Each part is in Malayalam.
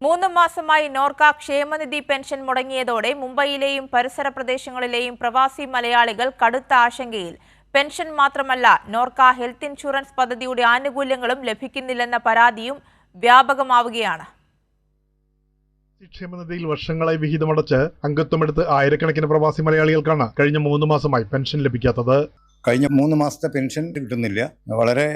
3 മാസമായി നോർക്ക ക്ഷേമനിധി പെൻഷൻ മുടങ്ങിയതോടെ മുംബൈയിലെയും പരിസര പ്രദേശങ്ങളിലെയും പ്രവാസി മലയാളികൾ കടുത്ത ആശങ്കയിൽ. പെൻഷൻ മാത്രമല്ല, നോർക്ക ഹെൽത്ത് ഇൻഷുറൻസ് പദ്ധതിയുടെ ആനുകൂല്യങ്ങളും ലഭിക്കുന്നില്ലെന്ന പരാതിയും വ്യാപകമാവുകയാണ്. ക്ഷേമനിധിയിൽ വർഷങ്ങളായി വിഹിതമടച്ച് അംഗത്വമെടുത്ത് ആയിരക്കണക്കിന് പ്രവാസി മലയാളികൾക്കാണ് കഴിഞ്ഞ 3 മാസമായി പെൻഷൻ ലഭിക്കാത്തത്. കഴിഞ്ഞ 3 മാസത്തെ പെൻഷൻ കിട്ടുന്നില്ല. വളരെ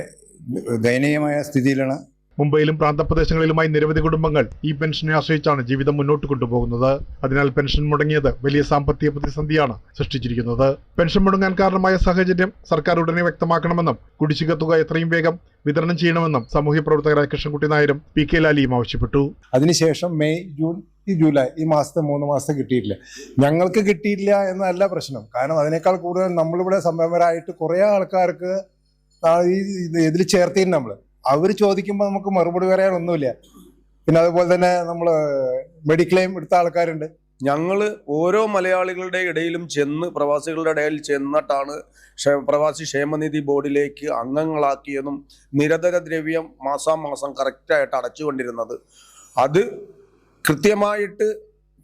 ദയനീയമായ സ്ഥിതിയിലാണ്. മുംബൈയിലും പ്രാന്തപ്രദേശങ്ങളിലുമായി നിരവധി കുടുംബങ്ങൾ ഈ പെൻഷനെ ആശ്രയിച്ചാണ് ജീവിതം മുന്നോട്ട് കൊണ്ടുപോകുന്നത്. അതിനാൽ പെൻഷൻ മുടങ്ങിയത് വലിയ സാമ്പത്തിക പ്രതിസന്ധിയാണ് സൃഷ്ടിച്ചിരിക്കുന്നത്. പെൻഷൻ മുടങ്ങാൻ കാരണമായ സാഹചര്യം സർക്കാർ ഉടനെ വ്യക്തമാക്കണമെന്നും കുടിശ്ശിക തുക എത്രയും വേഗം വിതരണം ചെയ്യണമെന്നും സാമൂഹ്യ പ്രവർത്തകരായ കൃഷ്ണൻകുട്ടി നായരും PK ലാലിയും ആവശ്യപ്പെട്ടു. അതിനുശേഷം മെയ്, ജൂൺ, ജൂലൈ ഈ മാസത്തെ 3 മാസത്തെ കിട്ടിയിട്ടില്ല. ഞങ്ങൾക്ക് കിട്ടിയിട്ടില്ല എന്നല്ല പ്രശ്നം. കാരണം അതിനേക്കാൾ കൂടുതൽ നമ്മളിവിടെ സംരംഭകരായിട്ട് കുറേ ആൾക്കാർക്ക് ഇതിൽ ചേർത്തിരുന്നു. നമ്മൾ അവർ ചോദിക്കുമ്പോൾ നമുക്ക് മറുപടി പറയാനൊന്നുമില്ല. പിന്നെ അതുപോലെ തന്നെ നമ്മൾ മെഡിക്ലെയിം എടുത്ത ആൾക്കാരുണ്ട്. ഞങ്ങൾ ഓരോ മലയാളികളുടെ ഇടയിലും പ്രവാസികളുടെ ഇടയിൽ ചെന്നിട്ടാണ് പ്രവാസി ക്ഷേമനിധി ബോർഡിലേക്ക് അംഗങ്ങളാക്കിയതും നിരന്തര ദ്രവ്യം മാസാമാസം കറക്റ്റായിട്ട് അടച്ചുകൊണ്ടിരുന്നത്. അത് കൃത്യമായിട്ട്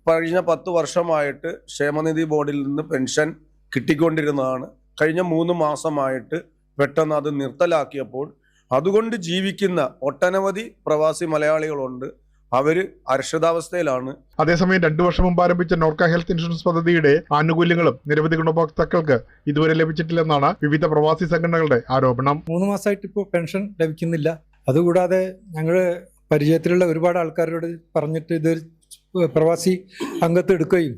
കഴിഞ്ഞ 10 വർഷമായിട്ട് ക്ഷേമനിധി ബോർഡിൽ നിന്ന് പെൻഷൻ കിട്ടിക്കൊണ്ടിരുന്നതാണ്. കഴിഞ്ഞ 3 മാസമായിട്ട് പെട്ടെന്ന് അത് നിർത്തലാക്കിയപ്പോൾ അതുകൊണ്ട് ജീവിക്കുന്ന ഒട്ടനവധി പ്രവാസി മലയാളികളുണ്ട്. അവര് അരക്ഷിതാവസ്ഥയിലാണ്. അതേസമയം 2 വർഷം മുമ്പ് ആരംഭിച്ച നോർക്ക ഹെൽത്ത് ഇൻഷുറൻസ് പദ്ധതിയുടെ ആനുകൂല്യങ്ങളും നിരവധി ഗുണഭോക്താക്കൾക്ക് ഇതുവരെ ലഭിച്ചിട്ടില്ലെന്നാണ് വിവിധ പ്രവാസി സംഘടനകളുടെ ആരോപണം. 3 മാസമായിട്ട് ഇപ്പോൾ പെൻഷൻ ലഭിക്കുന്നില്ല. അതുകൂടാതെ ഞങ്ങൾ പരിചയത്തിലുള്ള ഒരുപാട് ആൾക്കാരോട് പറഞ്ഞിട്ട് ഇത് പ്രവാസി അംഗത്ത് എടുക്കുകയും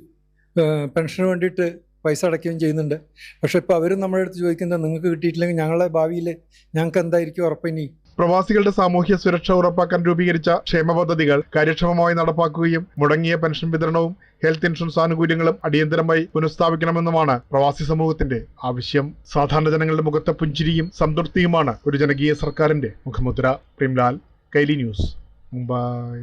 പെൻഷന് വേണ്ടിയിട്ട് പൈസ അടയ്ക്കുകയും ചെയ്യുന്നുണ്ട്. പക്ഷെ ഇപ്പോൾ അവരും നമ്മുടെ അടുത്ത് ചോദിക്കുന്നത് നിങ്ങൾക്ക് കിട്ടിയിട്ടില്ലെങ്കിൽ ഞങ്ങളുടെ ഭാവിയിൽ ഞങ്ങൾക്ക് എന്തായിരിക്കും ഉറപ്പിനി. പ്രവാസികളുടെ സാമൂഹ്യ സുരക്ഷ ഉറപ്പാക്കാൻ രൂപീകരിച്ച ക്ഷേമ പദ്ധതികൾ കാര്യക്ഷമമായി നടപ്പാക്കുകയും മുടങ്ങിയ പെൻഷൻ വിതരണവും ഹെൽത്ത് ഇൻഷുറൻസ് ആനുകൂല്യങ്ങളും അടിയന്തരമായി പുനഃസ്ഥാപിക്കണമെന്നുമാണ് പ്രവാസി സമൂഹത്തിന്റെ ആവശ്യം. സാധാരണ ജനങ്ങളുടെ മുഖത്തെ പുഞ്ചിരിയും സംതൃപ്തിയുമാണ് ഒരു ജനകീയ സർക്കാരിന്റെ മുഖമുദ്ര. പ്രേംലാൽ, കൈലി ന്യൂസ്, മുംബൈ.